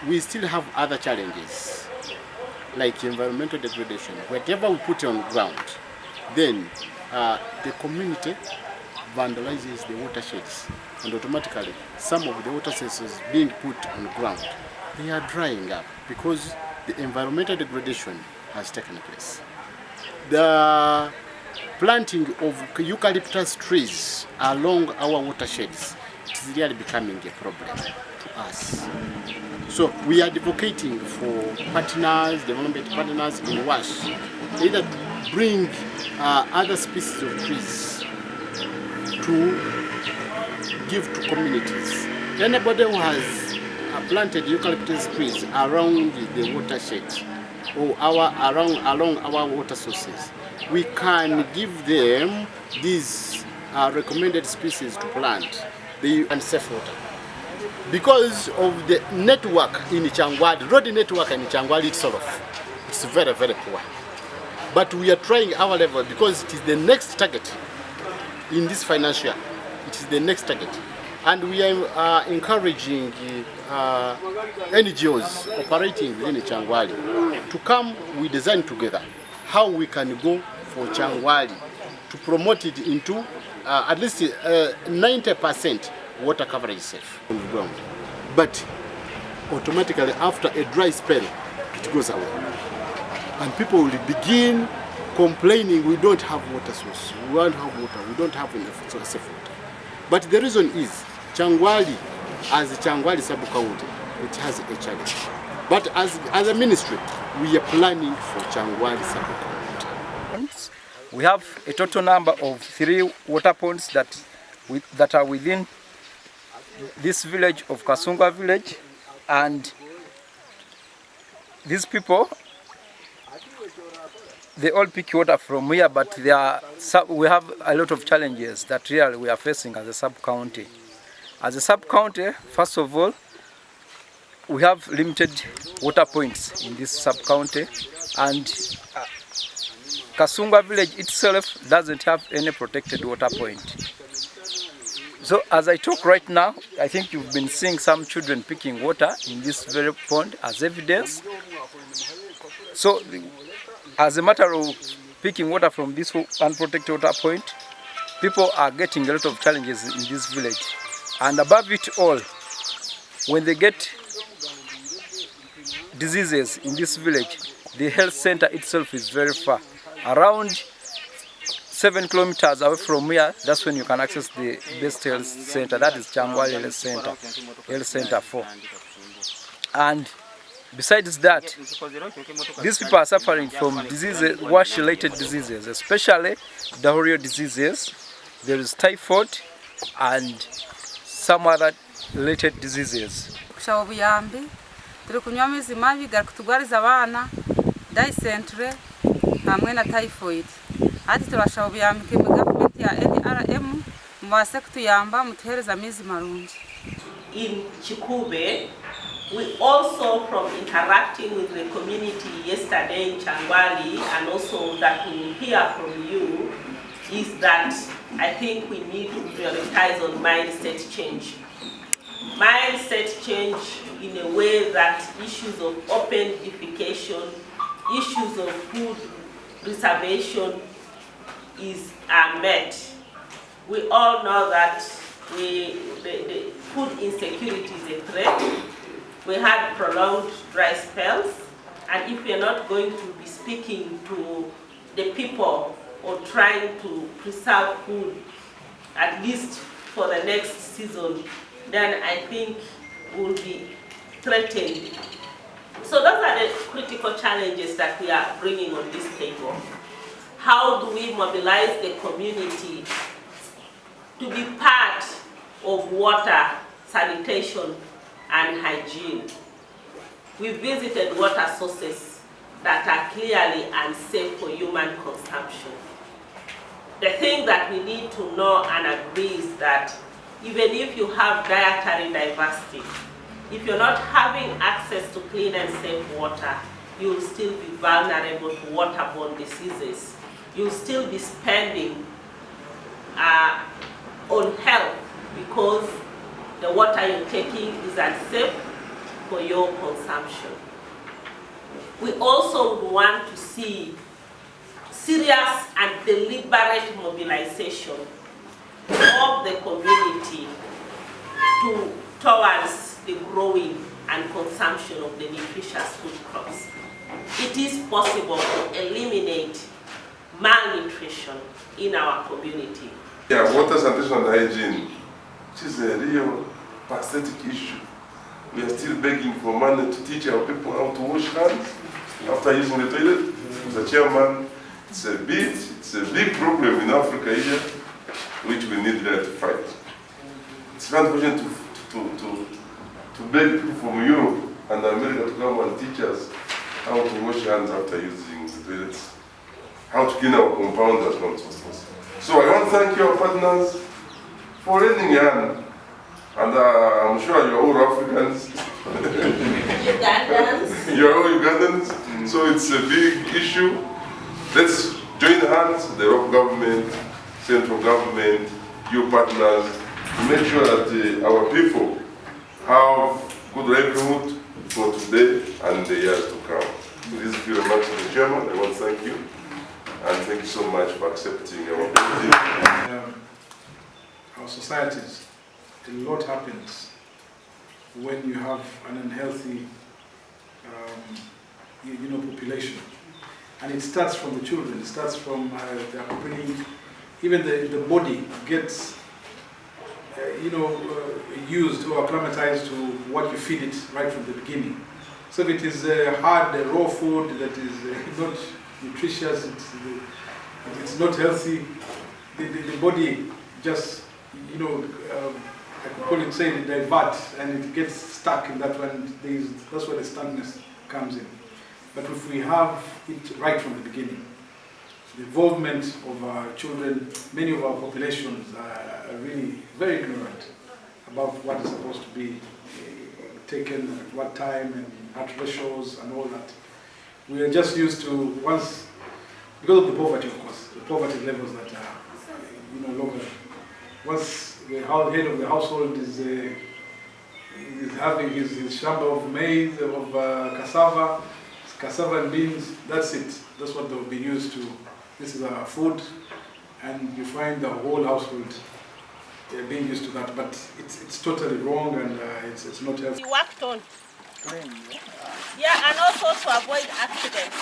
we still have other challenges, like environmental degradation. Whatever we put on ground, then the community vandalizes the watersheds, and automatically some of the water sources being put on ground, they are drying up because the environmental degradation has taken place. The planting of eucalyptus trees along our watersheds is really becoming a problem to us. So we are advocating for partners, development partners in WASH, either to bring other species of trees to give to communities. Anybody who has planted eucalyptus trees around the watershed or along our water sources, we can give them these recommended species to plant, the unsafe water. Because of the network in Kyangwali, road network in Kyangwali itself, it's very, very poor. But we are trying our level because it is the next target in this financial year. It is the next target. And we are encouraging NGOs operating within Kyangwali to come, we design together how we can go for Kyangwali to promote it into at least 90% water coverage safe on the ground. But automatically after a dry spell, it goes away. And people will begin complaining, we don't have water source, we don't have water, we don't have enough safe water. But the reason is, Kyangwali, as Kyangwali Sub County, it has a challenge. But as a ministry, we are planning for Kyangwali Sub County. We have a total number of 3 water ponds that are within this village of Kasunga village, and these people, they all pick water from here, but we have a lot of challenges that really we are facing as a sub-county. As a sub-county, first of all, we have limited water points in this sub-county, and Kasunga village itself doesn't have any protected water point. So as I talk right now, I think you've been seeing some children picking water in this very pond as evidence. So as a matter of picking water from this unprotected water point, people are getting a lot of challenges in this village. And above it all, when they get diseases in this village, the health center itself is very far. Around 7 kilometers away from here, that's when you can access the best health center. That is Kyangwali Health Center 4. And besides that, these people are suffering from diseases, wash-related diseases, especially diarrheal diseases. There is typhoid and some other related diseases. Turi kunywa amazi mabi gari kutugwariza abana dysentery hamwe na typhoid. Ati turashaba ubuyambike mu government ya NRM mubase kutuyamba mutuhereza amazi marungi. In Kikuube, we also, from interacting with the community yesterday in Kyangwali, and also that we hear from you, is that I think we need to prioritize on mindset change. Mindset change in a way that issues of open defecation, issues of food preservation are met. We all know that the food insecurity is a threat. We had prolonged dry spells, and if we are not going to be speaking to the people or trying to preserve food, at least for the next season, then I think we'll be threatened. So those are the critical challenges that we are bringing on this table. How do we mobilize the community to be part of water, sanitation, and hygiene? We visited water sources that are clearly unsafe for human consumption. The thing that we need to know and agree is that even if you have dietary diversity, if you're not having access to clean and safe water, you'll still be vulnerable to waterborne diseases. You'll still be spending on health because the water you're taking is unsafe, for your consumption. We also would want to see serious and deliberate mobilization of the community towards the growing and consumption of the nutritious food crops. It is possible to eliminate malnutrition in our community. Yeah, water, sanitation and hygiene, which is a real pathetic issue. We are still begging for money to teach our people how to wash hands after using the toilet. Mr. Chairman, it's a big problem in Africa here, which we need to fight. It's not question to beg people from Europe and America to come and teach us how to wash hands after using the toilets, how to clean our compounds as much as possible. So I want to thank your partners for lending a hand, and I'm sure you're all Africans. Ugandans. You're all Ugandans, so it's a big issue. Let's join hands, the local government, central government, you partners, to make sure that our people have good livelihood for today and the years to come. So this is very much, Mr. Chairman. I want to thank you, and thank you so much for accepting our proposal. Our societies, a lot happens when you have an unhealthy population. And it starts from the children, it starts from their upbringing. Even the body gets used or acclimatized to what you feed it right from the beginning. So if it is hard, raw food that is not nutritious, it's not healthy, the body just, I could call it, say, divert, and it gets stuck in that one. That's where the stuckness comes in. But if we have it right from the beginning, the involvement of our children, many of our populations are really very ignorant about what is supposed to be taken at what time and at ratios and all that. We are just used to, once, because of the poverty, of course, the poverty levels that are local. Once the head of the household is having his shamba of maize, of cassava and beans, that's it. That's what they'll be used to. This is our food, and you find the whole household being used to that. But it's totally wrong, and it's not healthy. We worked on. Yeah, and also to avoid accidents.